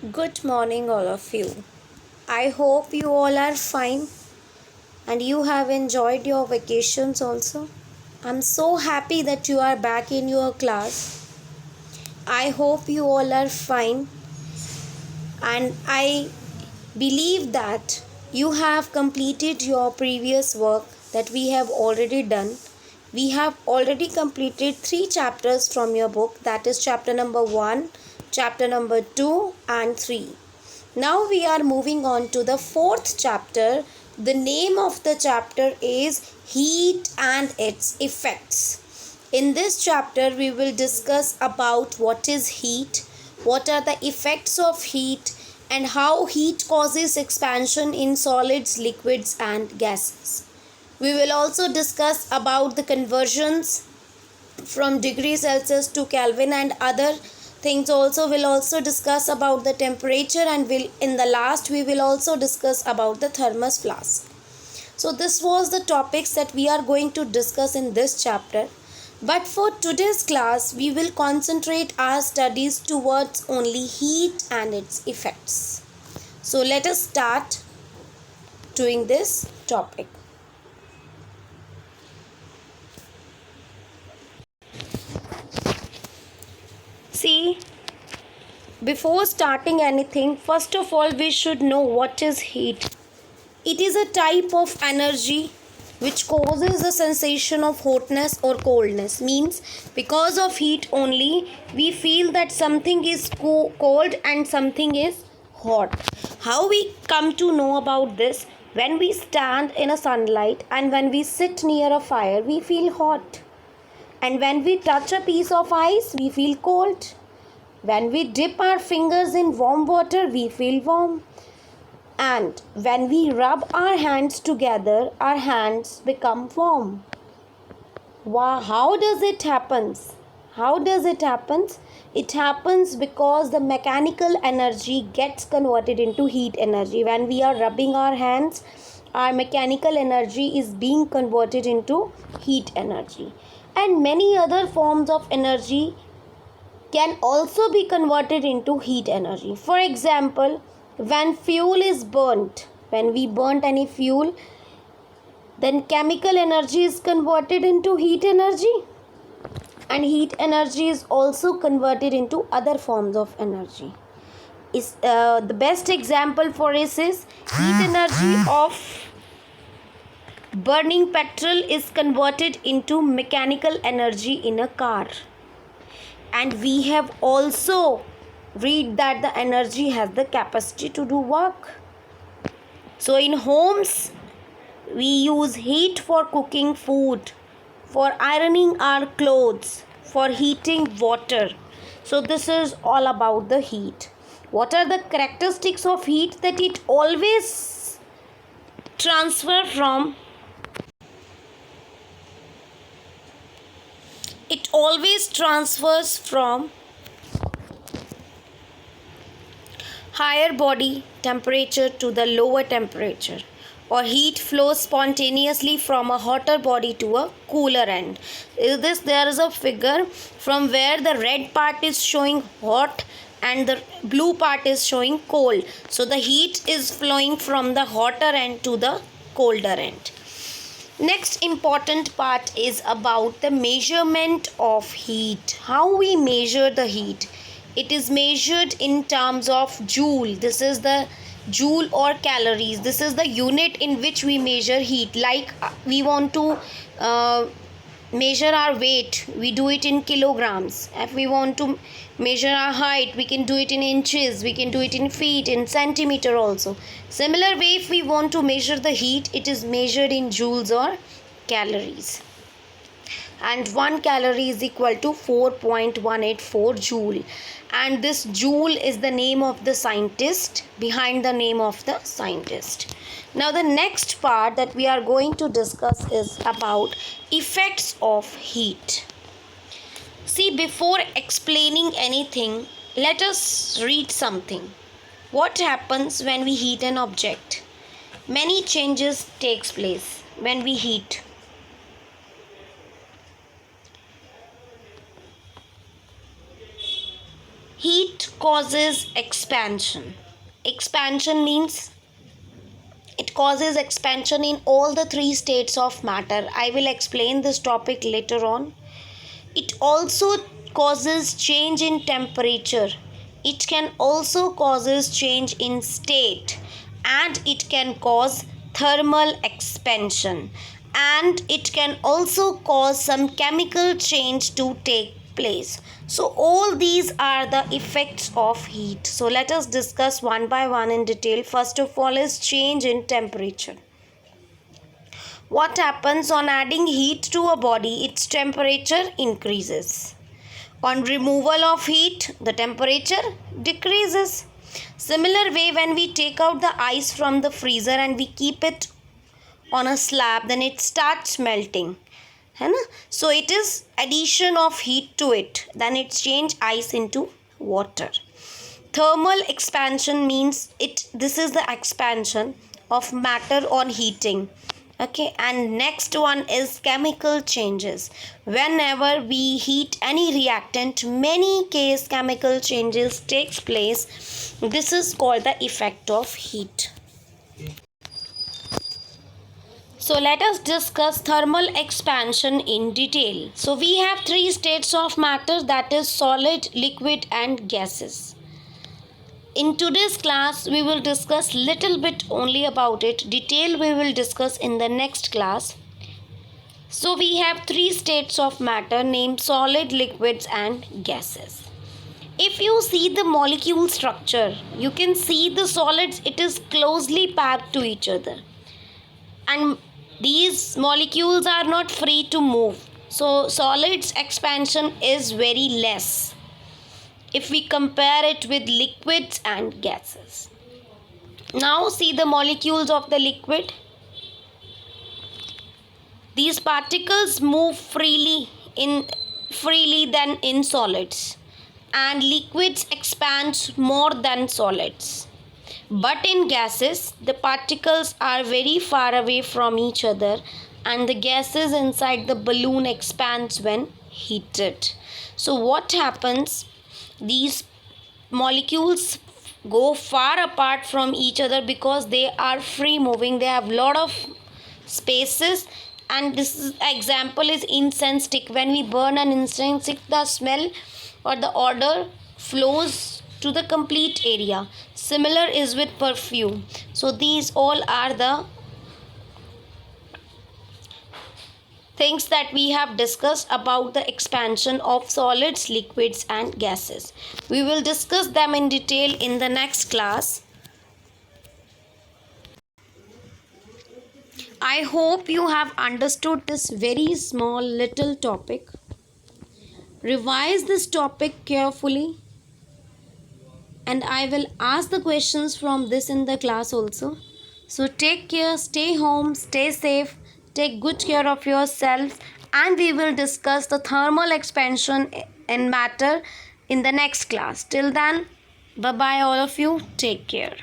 Good morning, all of you. I hope you all are fine and you have enjoyed your vacations also. I'm so happy that you are back in your class. I hope you all are fine and I believe that you have completed your previous work that we have already done. We have already completed 3 chapters from your book, that is chapter number 1, chapter number 2 and 3. Now we are moving on to the 4th chapter. The name of the chapter is Heat and its Effects. In this chapter we will discuss about what is heat, what are the effects of heat, and how heat causes expansion in solids, liquids and gases. We will also discuss about the conversions from degree Celsius to Kelvin and other things. Also will also discuss about the temperature, and will in the last we will also discuss about the thermos flask. So this was the topics that we are going to discuss in this chapter. But for today's class we will concentrate our studies towards only heat and its effects. So let us start doing this topic. See, before starting anything, first of all we should know what is heat. It is a type of energy which causes the sensation of hotness or coldness. Means because of heat only we feel that something is cold and something is hot. How we come to know about this? When we stand in a sunlight and when we sit near a fire we feel hot. And when we touch a piece of ice we feel cold. When we dip our fingers in warm water we feel warm. And when we rub our hands together, our hands become warm. Wow, how does it happen? How does it happen? It happens because the mechanical energy gets converted into heat energy. When we are rubbing our hands, our mechanical energy is being converted into heat energy. And many other forms of energy can also be converted into heat energy. For example, when fuel is burnt, when we burnt any fuel, then chemical energy is converted into heat energy, and heat energy is also converted into other forms of energy. The best example for this is heat energy of burning petrol is converted into mechanical energy in a car. And we have also read that the energy has the capacity to do work. So in homes we use heat for cooking food, for ironing our clothes, for heating water. So this is all about the heat. What are the characteristics of heat? That it always transfers from higher body temperature to the lower temperature, or heat flows spontaneously from a hotter body to a cooler end. There is a figure from where the red part is showing hot and the blue part is showing cold. So the heat is flowing from the hotter end to the colder end. Next important part is about the measurement of heat. How we measure the heat? It is measured in terms of joule. This is the joule or calories. This is the unit in which we measure heat. Like we want to measure our weight, we do it in kilograms. If we want to measure our height, we can do it in inches, we can do it in feet, in centimeter also. Similar way, if we want to measure the heat, it is measured in joules or calories. And 1 calorie is equal to 4.184 joule. And this joule is the name of the scientist, behind the name of the scientist. Now the next part that we are going to discuss is about effects of heat. See, before explaining anything, let us read something. What happens when we heat an object? Many changes takes place when we heat. Heat causes expansion? Expansion means it causes expansion in all the three states of matter. I will explain this topic later on. It also causes change in temperature. It can also causes change in state, and it can cause thermal expansion, and it can also cause some chemical change to take place. So all these are the effects of heat. So let us discuss one by one in detail. First of all is change in temperature. What happens on adding heat to a body? Its temperature increases. On removal of heat, the temperature decreases. Similar way, when we take out the ice from the freezer and we keep it on a slab, then it starts melting. So it is addition of heat to it, then it change ice into water. Thermal expansion means this is the expansion of matter on heating. Okay, and next one is chemical changes. Whenever we heat any reactant, many case chemical changes takes place. This is called the effect of heat. So let us discuss thermal expansion in detail. So we have three states of matter, that is solid, liquid and gases. In today's class, we will discuss little bit only about it. Detail we will discuss in the next class. So we have three states of matter named solid, liquids and gases. If you see the molecule structure, you can see the solids, it is closely packed to each other. And these molecules are not free to move. So solids expansion is very less if we compare it with liquids and gases. Now see the molecules of the liquid. These particles move freely than in solids, and liquids expand more than solids. But in gases, the particles are very far away from each other, and the gases inside the balloon expands when heated. So what happens? These molecules go far apart from each other because they are free moving. They have lot of spaces, and this example is incense stick. When we burn an incense stick, the smell or the odor flows to the complete area. Similar is with perfume. So these all are the things that we have discussed about the expansion of solids, liquids and gases. We will discuss them in detail in the next class. I hope you have understood this very small little topic. Revise this topic carefully, and I will ask the questions from this in the class also. So take care, stay home, stay safe, take good care of yourself, and we will discuss the thermal expansion in matter in the next class. Till then, bye bye all of you, take care.